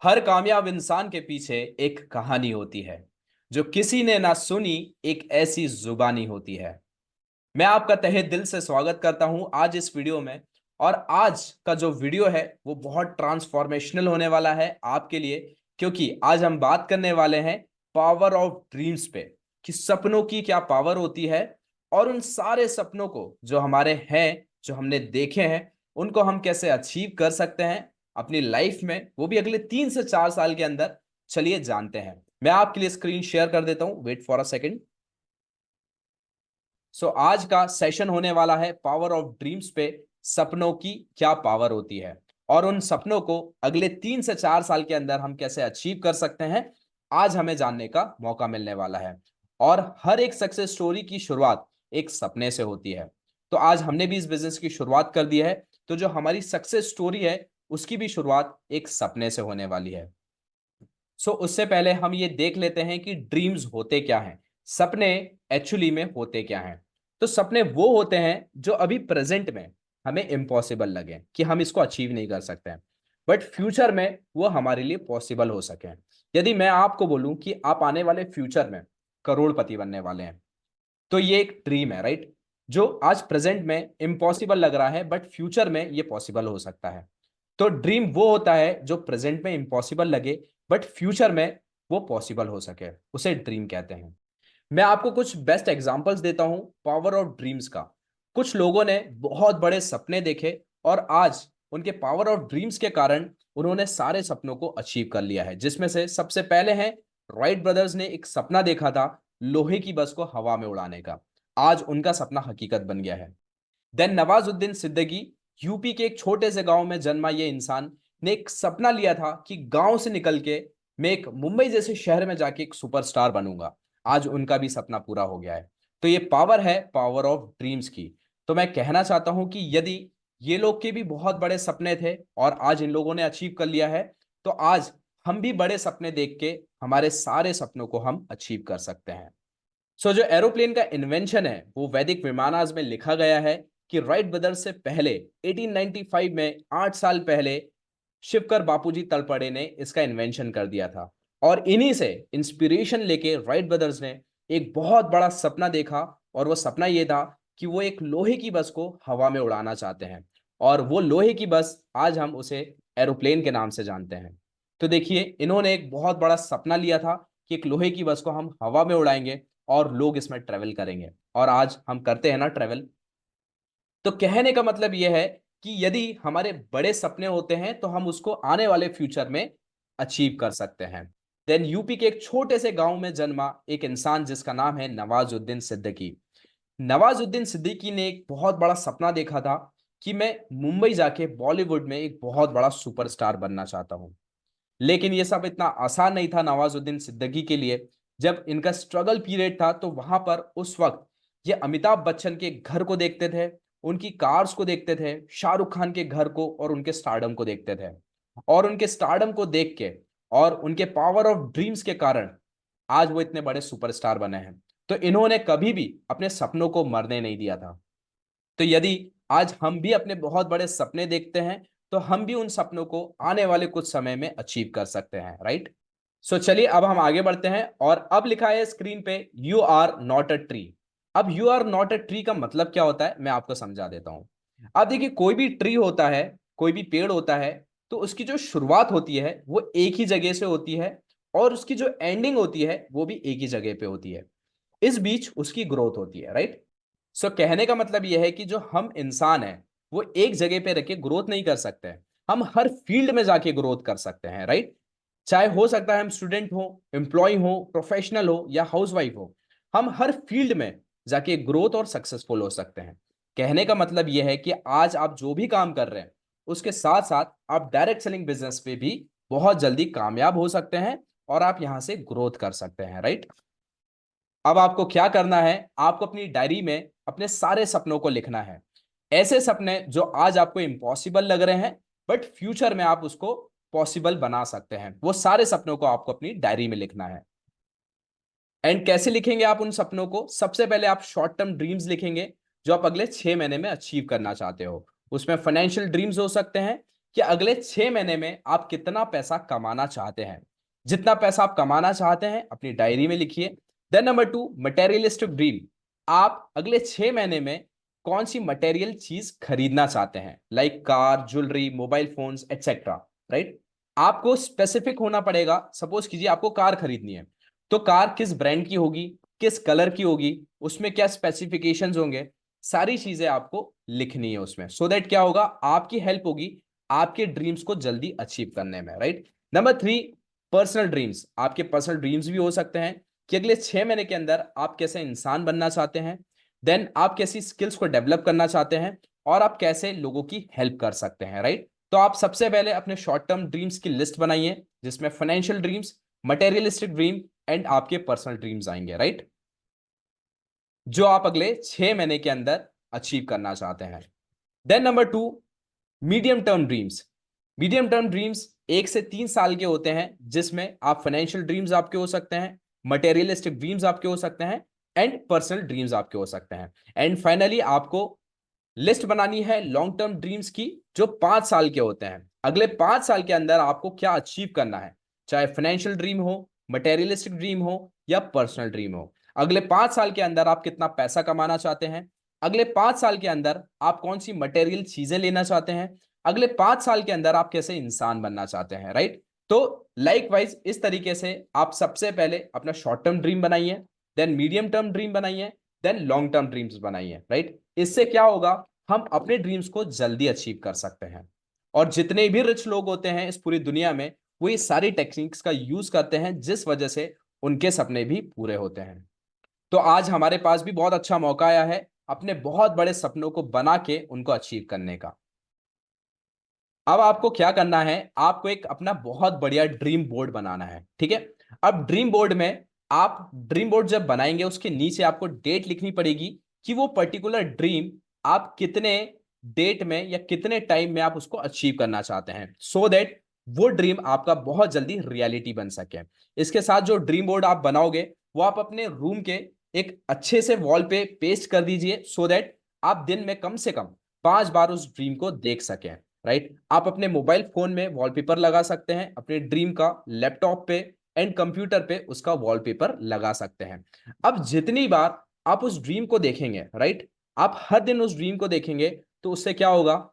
हर कामयाब इंसान के पीछे एक कहानी होती है जो किसी ने ना सुनी। एक ऐसी जुबानी होती है। मैं आपका तहे दिल से स्वागत करता हूं आज इस वीडियो में। और आज का जो वीडियो है वो बहुत ट्रांसफॉर्मेशनल होने वाला है आपके लिए, क्योंकि आज हम बात करने वाले हैं पावर ऑफ ड्रीम्स पे, कि सपनों की क्या पावर होती है और उन सारे सपनों को जो हमारे हैं, जो हमने देखे हैं, उनको हम कैसे अचीव कर सकते हैं अपनी लाइफ में, वो भी अगले 3 से 4 साल के अंदर। चलिए जानते हैं। मैं आपके लिए स्क्रीन शेयर कर देता हूं, वेट फॉर अ सेकेंड। आज का सेशन होने वाला है पावर ऑफ ड्रीम्स पे, सपनों की क्या पावर होती है और उन सपनों को अगले 3 से 4 साल के अंदर हम कैसे अचीव कर सकते हैं। आज हमें जानने का मौका मिलने वाला है। और हर एक सक्सेस स्टोरी की शुरुआत एक सपने से होती है। तो आज हमने भी इस बिजनेस की शुरुआत कर दी है, तो जो हमारी सक्सेस स्टोरी है उसकी भी शुरुआत एक सपने से होने वाली है। उससे पहले हम ये देख लेते हैं कि ड्रीम्स होते क्या हैं, सपने एक्चुअली में होते क्या हैं। तो सपने वो होते हैं जो अभी प्रेजेंट में हमें इम्पॉसिबल लगे कि हम इसको अचीव नहीं कर सकते हैं, बट फ्यूचर में वो हमारे लिए पॉसिबल हो सके। यदि मैं आपको बोलूं कि आप आने वाले फ्यूचर में करोड़पति बनने वाले हैं, तो ये एक ड्रीम है, राइट? जो आज प्रेजेंट में इम्पॉसिबल लग रहा है बट फ्यूचर में ये पॉसिबल हो सकता है। तो ड्रीम वो होता है जो प्रेजेंट में इम्पॉसिबल लगे बट फ्यूचर में वो पॉसिबल हो सके, उसे ड्रीम कहते हैं। मैं आपको कुछ बेस्ट एग्जांपल्स देता हूं पावर ऑफ ड्रीम्स का। कुछ लोगों ने बहुत बड़े सपने देखे और आज उनके पावर ऑफ ड्रीम्स के कारण उन्होंने सारे सपनों को अचीव कर लिया है, जिसमें से सबसे पहले हैं राइट ब्रदर्स ने एक सपना देखा था लोहे की बस को हवा में उड़ाने का। आज उनका सपना हकीकत बन गया है। देन नवाजुद्दीन सिद्दीकी, यूपी के एक छोटे से गांव में जन्मा ये इंसान ने एक सपना लिया था कि गांव से निकल के मैं एक मुंबई जैसे शहर में जाके एक सुपरस्टार बनूंगा। आज उनका भी सपना पूरा हो गया है। तो ये पावर है, पावर ऑफ ड्रीम्स की। तो मैं कहना चाहता हूं कि यदि ये लोग के भी बहुत बड़े सपने थे और आज इन लोगों ने अचीव कर लिया है, तो आज हम भी बड़े सपने देख के हमारे सारे सपनों को हम अचीव कर सकते हैं। जो एरोप्लेन का इन्वेंशन है वो वैदिक विमानाज में लिखा गया है कि राइट ब्रदर्स से पहले 1895 में 8 साल पहले शिवकर बापूजी तलपड़े ने इसका इन्वेंशन कर दिया था। और इन्हीं से इंस्पिरेशन लेके राइट ब्रदर्स ने एक बहुत बड़ा सपना देखा, और वो सपना ये था कि वो एक लोहे की बस को हवा में उड़ाना चाहते हैं। और वो लोहे की बस आज हम उसे एरोप्लेन के नाम से जानते हैं। तो देखिए, इन्होंने एक बहुत बड़ा सपना लिया था कि एक लोहे की बस को हम हवा में उड़ाएंगे और लोग इसमें ट्रेवल करेंगे, और आज हम करते हैं ना ट्रेवल। तो कहने का मतलब यह है कि यदि हमारे बड़े सपने होते हैं तो हम उसको आने वाले फ्यूचर में अचीव कर सकते हैं। देन यूपी के एक छोटे से गांव में जन्मा एक इंसान जिसका नाम है नवाजुद्दीन सिद्दीकी। नवाजुद्दीन सिद्दीकी ने एक बहुत बड़ा सपना देखा था कि मैं मुंबई जाके बॉलीवुड में एक बहुत बड़ा सुपरस्टार बनना चाहता हूं। लेकिन ये सब इतना आसान नहीं था नवाजुद्दीन सिद्दीकी के लिए। जब इनका स्ट्रगल पीरियड था तो वहां पर उस वक्त ये अमिताभ बच्चन के घर को देखते थे, उनकी कार्स को देखते थे, शाहरुख खान के घर को और उनके स्टारडम को देखते थे। और उनके स्टारडम को देख के और उनके पावर ऑफ ड्रीम्स के कारण आज वो इतने बड़े सुपरस्टार बने हैं। तो इन्होंने कभी भी अपने सपनों को मरने नहीं दिया था। तो यदि आज हम भी अपने बहुत बड़े सपने देखते हैं तो हम भी उन सपनों को आने वाले कुछ समय में अचीव कर सकते हैं, राइट? चलिए अब हम आगे बढ़ते हैं। और अब लिखा है स्क्रीन पे, you are not a tree. अब you are not a tree का मतलब क्या होता है मैं आपको समझा देता हूं। अब देखिए, कोई भी ट्री होता है, कोई भी पेड़ होता है, तो उसकी जो शुरुआत होती है वो एक ही जगह से होती है, और उसकी जो एंडिंग होती है वो भी एक ही जगह पे होती है। इस बीच उसकी ग्रोथ होती है, राइट? कहने का मतलब यह है कि जो हम इंसान हैं वो एक जगह पे रह के ग्रोथ नहीं कर सकते हैं। हम हर फील्ड में जाके ग्रोथ कर सकते हैं, राइट? चाहे हो सकता है हम स्टूडेंट हो, एम्प्लॉय हो, प्रोफेशनल हो या हाउसवाइफ हो, हम हर फील्ड में जाके ग्रोथ और सक्सेसफुल हो सकते हैं। कहने का मतलब यह है कि आज आप जो भी काम कर रहे हैं उसके साथ साथ आप डायरेक्ट सेलिंग बिजनेस पे भी बहुत जल्दी कामयाब हो सकते हैं और आप यहां से ग्रोथ कर सकते हैं, राइट? अब आपको क्या करना है, आपको अपनी डायरी में अपने सारे सपनों को लिखना है। ऐसे सपने जो आज आपको इम्पॉसिबल लग रहे हैं बट फ्यूचर में आप उसको पॉसिबल बना सकते हैं, वो सारे सपनों को आपको अपनी डायरी में लिखना है। एंड कैसे लिखेंगे आप उन सपनों को? सबसे पहले आप शॉर्ट टर्म ड्रीम्स लिखेंगे जो आप अगले 6 महीने में अचीव करना चाहते हो। उसमें फाइनेंशियल ड्रीम्स हो सकते हैं, कि अगले 6 महीने में आप कितना पैसा कमाना चाहते हैं। जितना पैसा आप कमाना चाहते हैं अपनी डायरी में लिखिए। Then number 2, materialistic dream. आप अगले 6 महीने में कौन सी मटेरियल चीज खरीदना चाहते हैं, like car, jewellery, mobile phones etcetera, right. आपको स्पेसिफिक होना पड़ेगा। सपोज कीजिए आपको कार खरीदनी है, तो कार किस ब्रांड की होगी, किस कलर की होगी, उसमें क्या स्पेसिफिकेशंस होंगे, सारी चीजें आपको लिखनी है उसमें। सो दैट क्या होगा, आपकी हेल्प होगी आपके ड्रीम्स को जल्दी अचीव करने में, राइट। Number 3, personal dreams. आपके पर्सनल ड्रीम्स भी हो सकते हैं कि अगले 6 महीने के अंदर आप कैसे इंसान बनना चाहते हैं, देन आप कैसी स्किल्स को डेवलप करना चाहते हैं, और आप कैसे लोगों की हेल्प कर सकते हैं, राइट। तो आप सबसे पहले अपने शॉर्ट टर्म ड्रीम्स की लिस्ट बनाइए, जिसमें financial dreams, materialistic dream and आपके पर्सनल ड्रीम्स आएंगे, राइट, जो आप अगले 6 महीने के अंदर अचीव करना चाहते हैं। Then number 2, medium term dreams. Medium term dreams 1 से 3 साल के होते हैं, जिसमें आप फाइनेंशियल ड्रीम्स आपके हो सकते हैं, मटेरियलिस्टिक ड्रीम्स आपके हो सकते हैं एंड पर्सनल ड्रीम्स आपके हो सकते हैं। एंड फाइनली आपको लिस्ट बनानी है लॉन्ग टर्म ड्रीम्स की, जो 5 साल के होते हैं। अगले 5 साल के अंदर आपको क्या अचीव करना है, चाहे फाइनेंशियल ड्रीम हो, मटेरियलिस्टिक ड्रीम हो या पर्सनल ड्रीम हो। अगले 5 साल के अंदर आप कितना पैसा कमाना चाहते हैं, अगले 5 साल के अंदर आप कौन सी मटेरियल चीजें लेना चाहते हैं, अगले 5 साल के अंदर आप कैसे इंसान बनना चाहते हैं, राइट। तो लाइक वाइज इस तरीके से आप सबसे पहले अपना शॉर्ट टर्म ड्रीम बनाइए, देन मीडियम टर्म ड्रीम बनाइए, देन लॉन्ग टर्म ड्रीम्स बनाइए, राइट। इससे क्या होगा, हम अपने ड्रीम्स को जल्दी अचीव कर सकते हैं। और जितने भी रिच लोग होते हैं इस पूरी दुनिया में, वो ये सारी टेक्निक्स का यूज करते हैं, जिस वजह से उनके सपने भी पूरे होते हैं। तो आज हमारे पास भी बहुत अच्छा मौका आया है अपने बहुत बड़े सपनों को बना के उनको अचीव करने का। अब आपको क्या करना है, आपको एक अपना बहुत बढ़िया ड्रीम बोर्ड बनाना है, ठीक है। अब ड्रीम बोर्ड में आप ड्रीम बोर्ड जब बनाएंगे, उसके नीचे आपको डेट लिखनी पड़ेगी कि वो पर्टिकुलर ड्रीम आप कितने डेट में या कितने टाइम में आप उसको अचीव करना चाहते हैं, सो दैट वो ड्रीम आपका बहुत जल्दी रियलिटी बन सके। इसके साथ जो ड्रीम बोर्ड आप बनाओगे, वो आप अपने रूम के एक अच्छे से वॉल पे पेस्ट कर दीजिए, सो दैट आप दिन में कम से कम 5 बार उस ड्रीम को देख सकें, राइट। आप अपने मोबाइल फोन में वॉलपेपर लगा सकते हैं, अपने ड्रीम का लैपटॉप पे एंड कंप्यूटर पे उसका वॉलपेपर लगा सकते हैं। अब जितनी बार आप उस ड्रीम को देखेंगे, राइट, आप हर दिन उस ड्रीम को देखेंगे, तो उससे क्या होगा,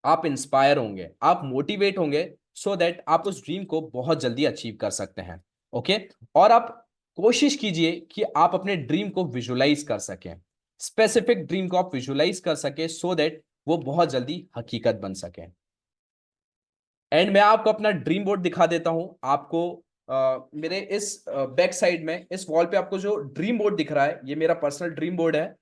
आप इंस्पायर होंगे, आप मोटिवेट होंगे, सो दैट आप उस ड्रीम को बहुत जल्दी अचीव कर सकते हैं। ओके। और आप कोशिश कीजिए कि आप अपने ड्रीम को विजुलाइज कर सकें, स्पेसिफिक ड्रीम को आप विजुलाइज कर सके, सो दैट वो बहुत जल्दी हकीकत बन सके। एंड मैं आपको अपना ड्रीम बोर्ड दिखा देता हूं आपको। मेरे इस बैक साइड में इस वॉल पे आपको जो ड्रीम बोर्ड दिख रहा है, ये मेरा पर्सनल ड्रीम बोर्ड है।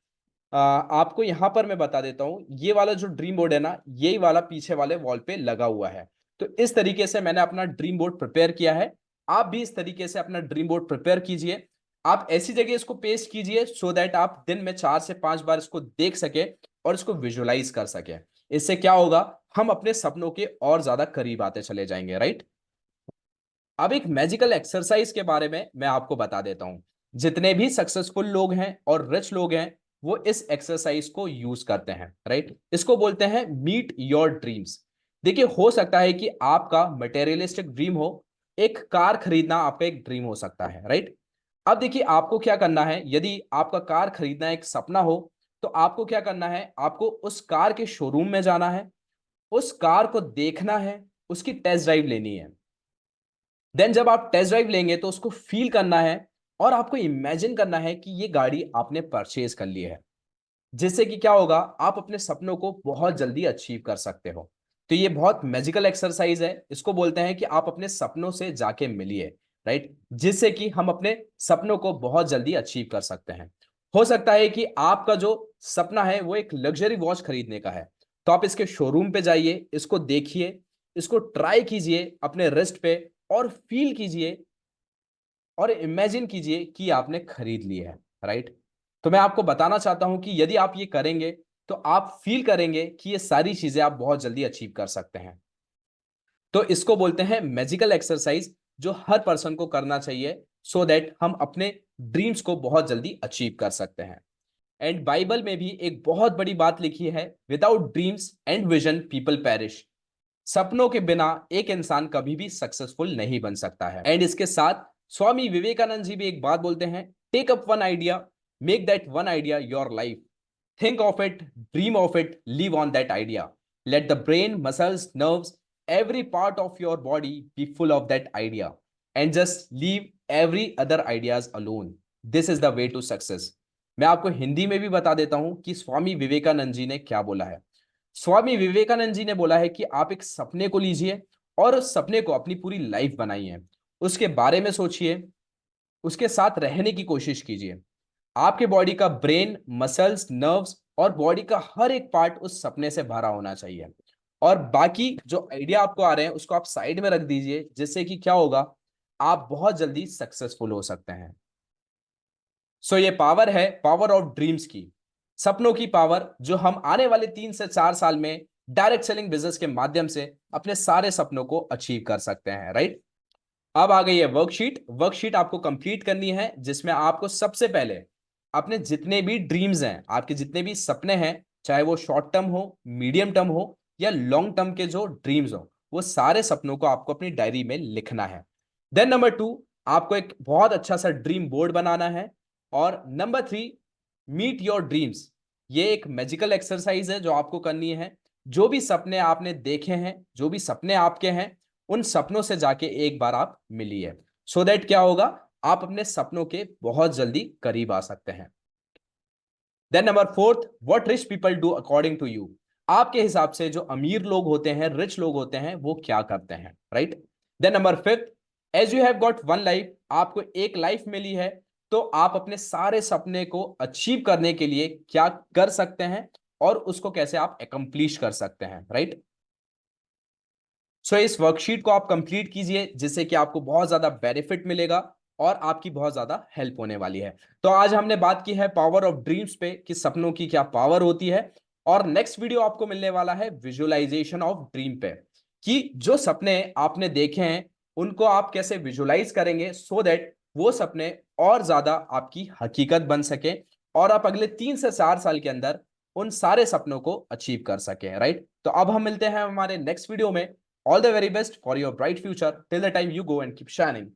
आपको यहां पर मैं बता देता हूं, ये वाला जो ड्रीम बोर्ड है ना, यही वाला पीछे वाले वॉल पे लगा हुआ है। तो इस तरीके से मैंने अपना ड्रीम बोर्ड प्रिपेयर किया है। आप भी इस तरीके से अपना ड्रीम बोर्ड प्रिपेयर कीजिए। आप ऐसी जगह इसको पेस्ट कीजिए, सो दैट आप दिन में 4 से 5 बार इसको देख सके और इसको विजुलाइज कर सके। इससे क्या होगा, हम अपने सपनों के और ज्यादा करीब आते चले जाएंगे, राइट। अब एक मैजिकल एक्सरसाइज के बारे में मैं आपको बता देता हूं। जितने भी सक्सेसफुल लोग हैं और रिच लोग हैं, वो इस एक्सरसाइज को यूज करते हैं, राइट। इसको बोलते हैं मीट योर ड्रीम्स। देखिए, हो सकता है कि आपका मटेरियलिस्टिक ड्रीम हो, एक कार खरीदना आपका एक ड्रीम हो सकता है, राइट। अब देखिए, आपको क्या करना है, यदि आपका कार खरीदना एक सपना हो, तो आपको क्या करना है, आपको उस कार के शोरूम में जाना है, उस कार को देखना है, उसकी टेस्ट ड्राइव लेनी है। देन जब आप टेस्ट ड्राइव लेंगे, तो उसको फील करना है और आपको इमेजिन करना है कि ये गाड़ी आपने परचेज कर ली है, जिससे कि क्या होगा, आप अपने सपनों को बहुत जल्दी अचीव कर सकते हो। तो ये बहुत मैजिकल एक्सरसाइज है। इसको बोलते हैं कि आप अपने सपनों से जाके मिलिए, राइट, जिससे कि हम अपने सपनों को बहुत जल्दी अचीव कर सकते हैं। हो सकता है कि आपका जो सपना है वो एक लग्जरी वॉच खरीदने का है, तो आप इसके शोरूम पे जाइए, इसको देखिए, इसको ट्राई कीजिए अपने रिस्ट पे, और फील कीजिए और इमेजिन कीजिए कि आपने खरीद लिया है, राइट। तो मैं आपको बताना चाहता हूं कि यदि आप ये करेंगे, तो आप फील करेंगे कि ये सारी चीजें आप बहुत जल्दी अचीव कर सकते हैं। तो इसको बोलते हैं मैजिकल एक्सरसाइज, जो हर पर्सन को करना चाहिए, सो दैट हम अपने ड्रीम्स को बहुत जल्दी अचीव कर सकते हैं। एंड बाइबल में भी एक बहुत बड़ी बात लिखी है, without dreams and vision people perish. सपनों के बिना एक इंसान कभी भी सक्सेसफुल नहीं बन सकता है। एंड इसके साथ स्वामी विवेकानंद जी भी एक बात बोलते हैं, take up one idea, make that one idea your life, think of it, dream of it, live on that idea, let the brain, muscles, nerves, every part of your body be full of that idea, and just leave every other ideas alone. This is the way to success. मैं आपको हिंदी में भी बता देता हूं कि स्वामी विवेकानंद जी ने क्या बोला है। स्वामी विवेकानंद जी ने बोला है कि आप एक सपने को लीजिए और उस सपने को अपनी पूरी लाइफ बनाइए, उसके बारे में सोचिए, उसके साथ रहने की कोशिश कीजिए। आपके बॉडी का ब्रेन, मसल्स, नर्व्स और बॉडी का हर एक पार्ट उस सपने से भरा होना चाहिए, और बाकी जो आइडिया आपको आ रहे हैं उसको आप साइड में रख दीजिए, जिससे कि क्या होगा, आप बहुत जल्दी सक्सेसफुल हो सकते हैं। सो ये पावर है, पावर ऑफ ड्रीम्स की, सपनों की पावर, जो हम आने वाले 3 से 4 साल में डायरेक्ट सेलिंग बिजनेस के माध्यम से अपने सारे सपनों को अचीव कर सकते हैं, राइट। अब आ गई है वर्कशीट। वर्कशीट आपको कंप्लीट करनी है, जिसमें आपको सबसे पहले अपने जितने भी ड्रीम्स हैं, आपके जितने भी सपने हैं, चाहे वो शॉर्ट टर्म हो, मीडियम टर्म हो या लॉन्ग टर्म के जो ड्रीम्स हो, वो सारे सपनों को आपको अपनी डायरी में लिखना है। देन नंबर 2, आपको एक बहुत अच्छा सा ड्रीम बोर्ड बनाना है। और नंबर 3, मीट योर ड्रीम्स। ये एक मैजिकल एक्सरसाइज है जो आपको करनी है। जो भी सपने आपने देखे हैं, जो भी सपने आपके हैं, उन सपनों से जाके एक बार आप मिलिए, सो दैट क्या होगा, आप अपने सपनों के बहुत जल्दी करीब आ सकते हैं। Then number 4, what rich people do according to you. आपके हिसाब से जो अमीर लोग होते हैं, रिच लोग होते हैं, वो क्या करते हैं, right. Then number 5, as you have got one life, आपको एक लाइफ मिली है, तो आप अपने सारे सपने को अचीव करने के लिए क्या कर सकते हैं और उसको कैसे आप एकम्प्लिश कर सकते हैं, राइट। सो इस वर्कशीट को आप कंप्लीट कीजिए, जिससे कि आपको बहुत ज्यादा बेनिफिट मिलेगा और आपकी बहुत ज्यादा हेल्प होने वाली है। तो आज हमने बात की है पावर ऑफ ड्रीम्स पे, कि सपनों की क्या पावर होती है। और नेक्स्ट वीडियो आपको मिलने वाला है विजुअलाइजेशन ऑफ ड्रीम पे, कि जो सपने आपने देखे हैं उनको आप कैसे विजुअलाइज करेंगे, सो दैट वो सपने और ज्यादा आपकी हकीकत बन सके और आप अगले 3 से 4 साल के अंदर उन सारे सपनों को अचीव कर सके, राइट। तो अब हम मिलते हैं हमारे नेक्स्ट वीडियो में। All the very best for your bright future. Till the time, you go and keep shining.